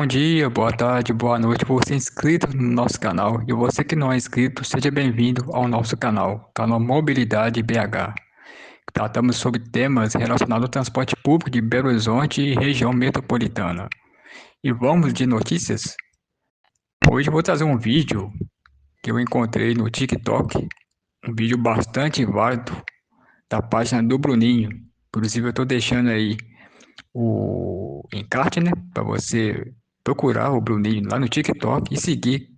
Bom dia, boa tarde, boa noite, você inscrito no nosso canal e você que não é inscrito, seja bem-vindo ao nosso canal Mobilidade BH. Tratamos sobre temas relacionados ao transporte público de Belo Horizonte e região metropolitana. E vamos de notícias? Hoje eu vou trazer um vídeo que eu encontrei no TikTok, um vídeo bastante válido da página do Bruninho. Inclusive eu estou deixando aí o encarte, né, para você procurar o Bruninho lá no TikTok e seguir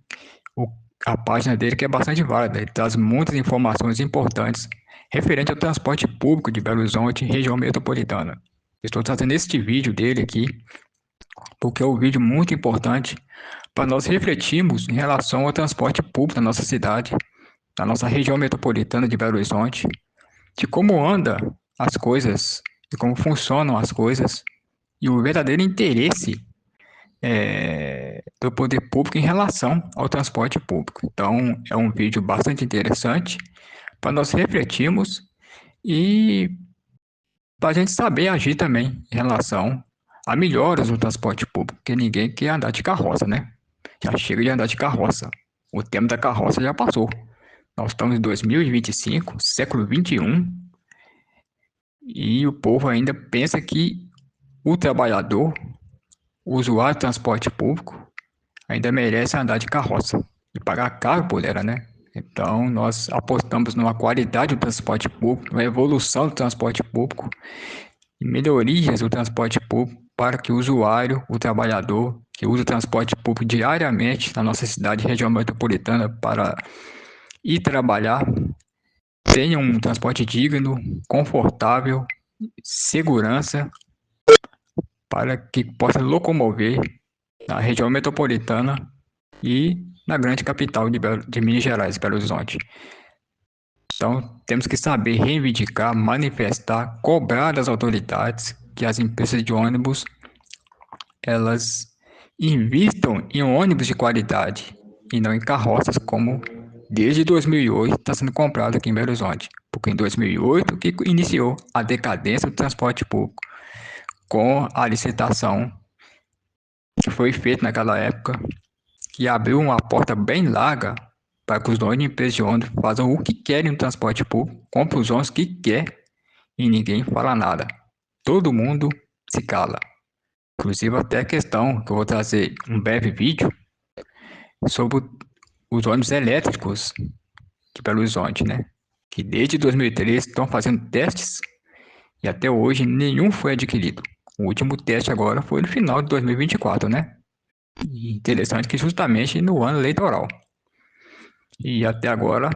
o- a página dele, que é bastante válida. Ele traz muitas informações importantes referente ao transporte público de Belo Horizonte e região metropolitana. Estou trazendo este vídeo dele aqui porque é um vídeo muito importante para nós refletirmos em relação ao transporte público da nossa cidade, da nossa região metropolitana de Belo Horizonte, de como anda as coisas, de como funcionam as coisas e o verdadeiro interesse do poder público em relação ao transporte público. Então, é um vídeo bastante interessante para nós refletirmos e para a gente saber agir também em relação a melhoras no transporte público, porque ninguém quer andar de carroça, né? Já chega de andar de carroça. O tempo da carroça já passou. Nós estamos em 2025, século 21, e o povo ainda pensa que o trabalhador, o usuário de transporte público, ainda merece andar de carroça e pagar caro por ela, né? Então, nós apostamos numa qualidade do transporte público, numa evolução do transporte público e melhorias do transporte público para que o usuário, o trabalhador que usa o transporte público diariamente na nossa cidade e região metropolitana para ir trabalhar, tenha um transporte digno, confortável, segurança, para que possa locomover na região metropolitana e na grande capital de Minas Gerais, Belo Horizonte. Então, temos que saber reivindicar, manifestar, cobrar das autoridades que as empresas de ônibus elas invistam em ônibus de qualidade e não em carroças como desde 2008 está sendo comprado aqui em Belo Horizonte. Porque em 2008 que iniciou a decadência do transporte público com a licitação que foi feita naquela época, que abriu uma porta bem larga para que os donos de empresas de ônibus façam o que querem no transporte público, comprem os ônibus que quer e ninguém fala nada. Todo mundo se cala. Inclusive até a questão que eu vou trazer um breve vídeo sobre os ônibus elétricos de Belo Horizonte, né? Que desde 2013 estão fazendo testes e até hoje nenhum foi adquirido. O último teste agora foi no final de 2024, né? E interessante que justamente no ano eleitoral. E até agora,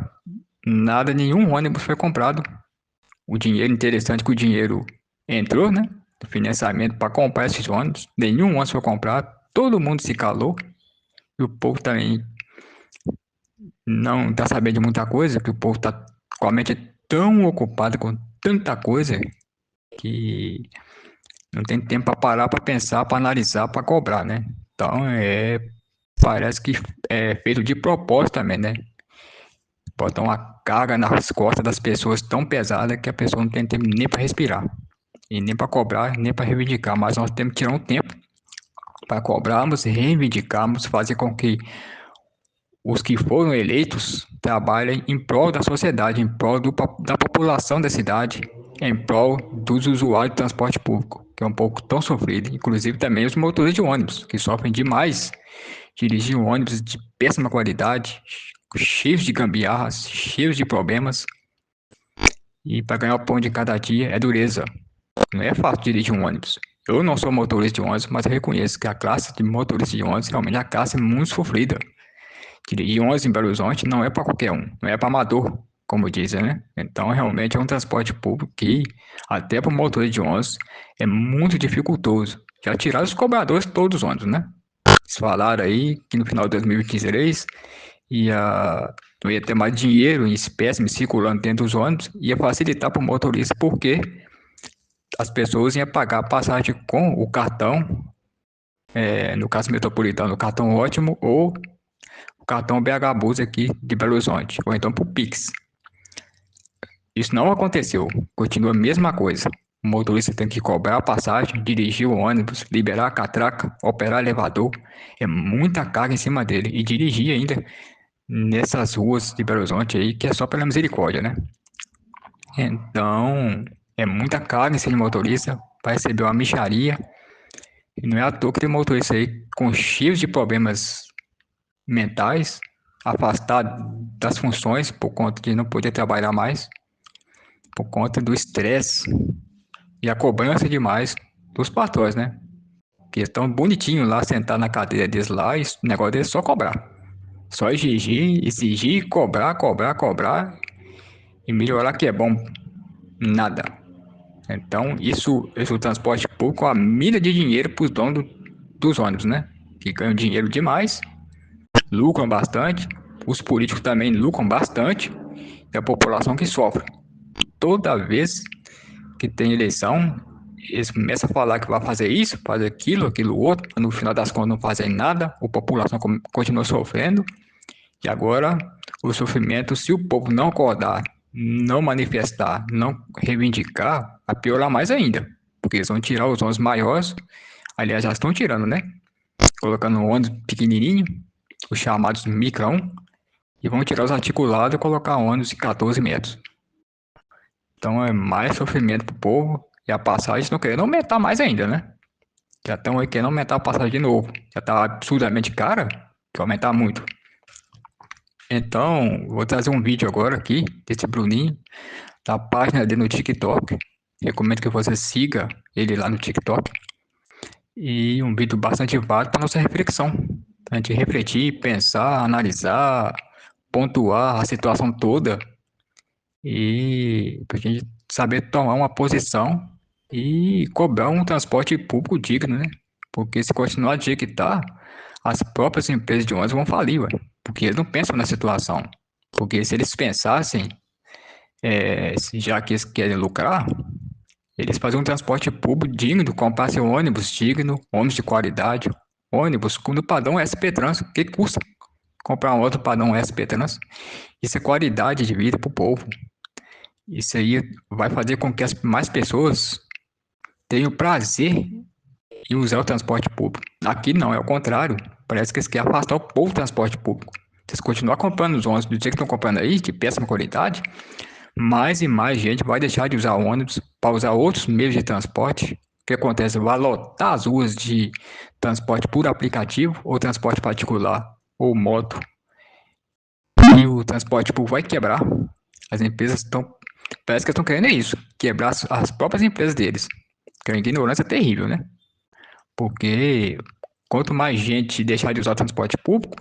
nada, nenhum ônibus foi comprado. O dinheiro, interessante que o dinheiro entrou, né? Do financiamento para comprar esses ônibus. Nenhum ônibus foi comprado. Todo mundo se calou. E o povo também não está sabendo de muita coisa, que o povo está com a mente tão ocupada com tanta coisa que não tem tempo para parar, para pensar, para analisar, para cobrar, né? Então, parece que é feito de propósito também, né? Botar uma carga nas costas das pessoas tão pesada que a pessoa não tem tempo nem para respirar. E nem para cobrar, nem para reivindicar. Mas nós temos que tirar um tempo para cobrarmos, reivindicarmos, fazer com que os que foram eleitos trabalhem em prol da sociedade, em prol da população da cidade, em prol dos usuários de transporte público, que é um pouco tão sofrido. Inclusive também os motores de ônibus, que sofrem demais. Dirigir um ônibus de péssima qualidade, cheios de gambiarras, cheios de problemas. E para ganhar o pão de cada dia é dureza. Não é fácil dirigir um ônibus. Eu não sou motorista de ônibus, mas eu reconheço que a classe de motorista de ônibus realmente é a classe muito sofrida. Dirigir ônibus em Belo Horizonte não é para qualquer um, não é para amador, como dizem, né? Então, realmente é um transporte público que, até para o motorista de ônibus, é muito dificultoso. Já tiraram os cobradores todos os ônibus, né? Eles falaram aí que no final de 2023 não ia ter mais dinheiro em espécie circulando dentro dos ônibus, ia facilitar para o motorista, porque as pessoas iam pagar a passagem com o cartão, no caso metropolitano, o cartão ótimo, ou o cartão BH Bus aqui de Belo Horizonte, ou então por Pix. Isso não aconteceu, continua a mesma coisa. O motorista tem que cobrar a passagem, dirigir o ônibus, liberar a catraca, operar elevador. É muita carga em cima dele. E dirigir ainda nessas ruas de Belo Horizonte aí, que é só pela misericórdia, né? Então, é muita carga em cima do motorista, vai receber uma mixaria. E não é à toa que tem motorista aí com cheios de problemas mentais, afastado das funções por conta de não poder trabalhar mais, por conta do estresse e a cobrança demais dos patrões, né? Que estão bonitinhos lá, sentados na cadeira deles lá, e o negócio deles é só cobrar. Só exigir, exigir, cobrar, cobrar, cobrar e melhorar que é bom. Nada. Então, isso o transporte público é uma mina de dinheiro para os donos dos ônibus, né? Que ganham dinheiro demais, lucram bastante, os políticos também lucram bastante, e a população que sofre. Toda vez que tem eleição, eles começam a falar que vai fazer isso, fazer aquilo, aquilo outro, no final das contas não fazem nada, a população continua sofrendo, e agora o sofrimento, se o povo não acordar, não manifestar, não reivindicar, vai piorar mais ainda, porque eles vão tirar os ônibus maiores, aliás, já estão tirando, né? Colocando um ônibus pequenininho, os chamados micrão, e vão tirar os articulados e colocar ônibus de 14 metros. Então é mais sofrimento pro povo e a passagem estão querendo aumentar mais ainda, né? Já estão querendo aumentar a passagem de novo. Já tá absurdamente cara, que aumentar muito. Então, vou trazer um vídeo agora aqui desse Bruninho, da página dele no TikTok. Recomendo que você siga ele lá no TikTok. E um vídeo bastante válido para nossa reflexão. Pra gente refletir, pensar, analisar, pontuar a situação toda e para a gente saber tomar uma posição e cobrar um transporte público digno, né? Porque se continuar do jeito que está, as próprias empresas de ônibus vão falir, ué, porque eles não pensam na situação. Porque se eles pensassem, já que eles querem lucrar, eles faziam um transporte público digno, comprassem um ônibus digno, ônibus de qualidade, ônibus com o padrão SP Trans, que custa comprar um outro padrão SP Trans? Isso é qualidade de vida para o povo. Isso aí vai fazer com que as mais pessoas tenham prazer em usar o transporte público. Aqui não, é o contrário. Parece que eles querem afastar o povo do transporte público. Se eles continuar comprando os ônibus do jeito que estão comprando aí, de péssima qualidade, mais e mais gente vai deixar de usar ônibus para usar outros meios de transporte. O que acontece? Vai lotar as ruas de transporte por aplicativo ou transporte particular ou moto. E o transporte público vai quebrar. As empresas estão. Parece que estão querendo isso, quebrar as próprias empresas deles. Que é uma ignorância terrível, né? Porque quanto mais gente deixar de usar o transporte público,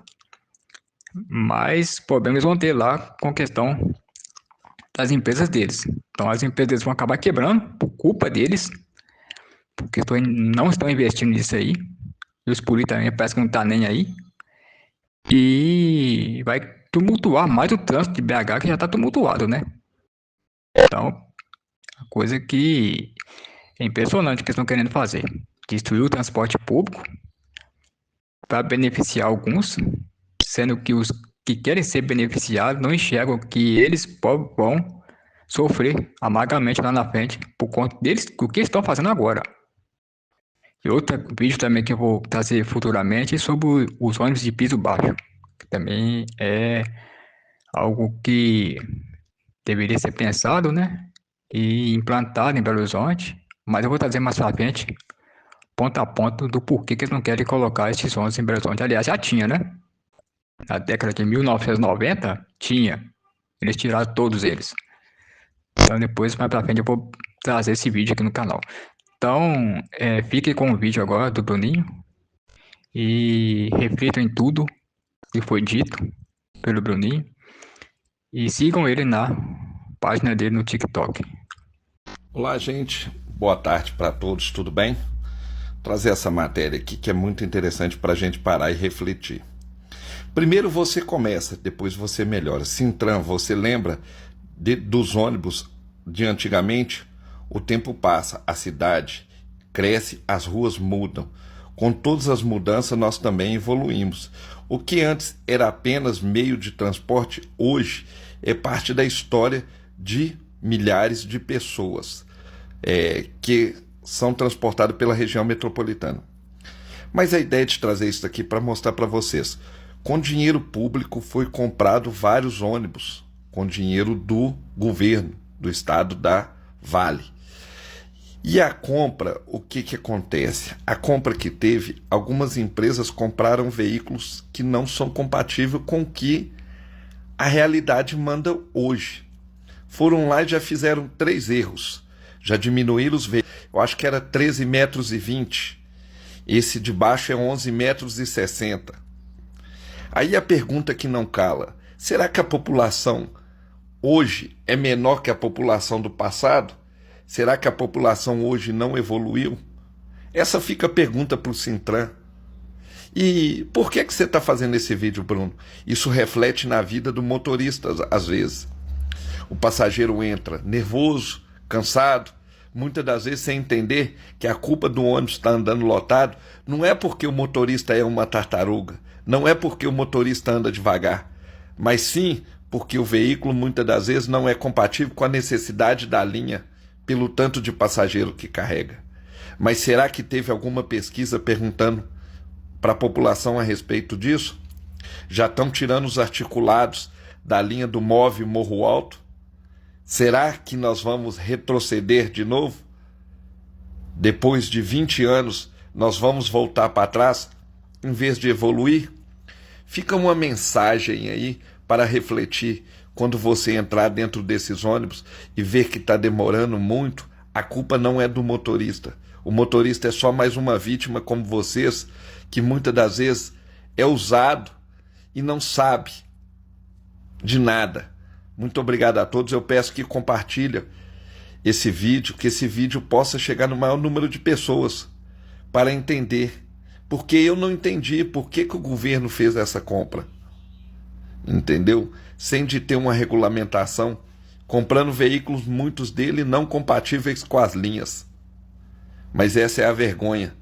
mais problemas vão ter lá com a questão das empresas deles. Então as empresas deles vão acabar quebrando por culpa deles, porque não estão investindo nisso aí. E os políticos também parece que não estão nem aí. E vai tumultuar mais o trânsito de BH, que já está tumultuado, né? Então, a coisa que é impressionante o que eles estão querendo fazer. Destruir o transporte público para beneficiar alguns, sendo que os que querem ser beneficiados não enxergam que eles vão sofrer amargamente lá na frente por conta deles, do que estão fazendo agora. E outro vídeo também que eu vou trazer futuramente é sobre os ônibus de piso baixo, que também é algo que deveria ser pensado, né? E implantado em Belo Horizonte, mas eu vou trazer mais pra frente, ponto a ponto, do porquê que eles não querem colocar esses ônibus em Belo Horizonte. Aliás, já tinha, né? Na década de 1990, tinha. Eles tiraram todos eles. Então depois, mais pra frente, eu vou trazer esse vídeo aqui no canal. Então, fique com o vídeo agora do Bruninho e reflitam em tudo que foi dito pelo Bruninho e sigam ele na página dele no TikTok. Olá, gente. Boa tarde para todos, tudo bem? Vou trazer essa matéria aqui que é muito interessante para a gente parar e refletir. Primeiro você começa, depois você melhora. Sintran, você lembra dos ônibus de antigamente? O tempo passa, a cidade cresce, as ruas mudam. Com todas as mudanças, nós também evoluímos. O que antes era apenas meio de transporte, hoje é parte da história de milhares de pessoas. que são transportados pela região metropolitana. Mas a ideia de trazer isso aqui para mostrar para vocês, com dinheiro público foi comprado vários ônibus, com dinheiro do governo, do estado da Vale. E a compra, o que acontece? A compra que teve, algumas empresas compraram veículos que não são compatíveis com o que a realidade manda hoje. Foram lá e já fizeram 3 erros. Já diminuíram os veículos. Eu acho que era 13,20 metros. Esse de baixo é 11,60 metros. Aí a pergunta que não cala: será que a população hoje é menor que a população do passado? Será que a população hoje não evoluiu? Essa fica a pergunta para o Sintran. E por que você está fazendo esse vídeo, Bruno? Isso reflete na vida do motorista, às vezes. O passageiro entra nervoso, cansado, muitas das vezes sem entender que a culpa do ônibus estar andando lotado não é porque o motorista é uma tartaruga, não é porque o motorista anda devagar, mas sim porque o veículo muitas das vezes não é compatível com a necessidade da linha, pelo tanto de passageiro que carrega. Mas será que teve alguma pesquisa perguntando para a população a respeito disso? Já estão tirando os articulados da linha do MOVE Morro Alto? Será que nós vamos retroceder de novo? Depois de 20 anos, nós vamos voltar para trás em vez de evoluir? Fica uma mensagem aí para refletir. Quando você entrar dentro desses ônibus e ver que está demorando muito, a culpa não é do motorista. O motorista é só mais uma vítima como vocês, que muitas das vezes é usado e não sabe de nada. Muito obrigado a todos. Eu peço que compartilhem esse vídeo, que esse vídeo possa chegar no maior número de pessoas para entender. Porque eu não entendi por que o governo fez essa compra. Entendeu? Sem de ter uma regulamentação, comprando veículos, muitos deles não compatíveis com as linhas. Mas essa é a vergonha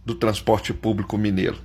do transporte público mineiro.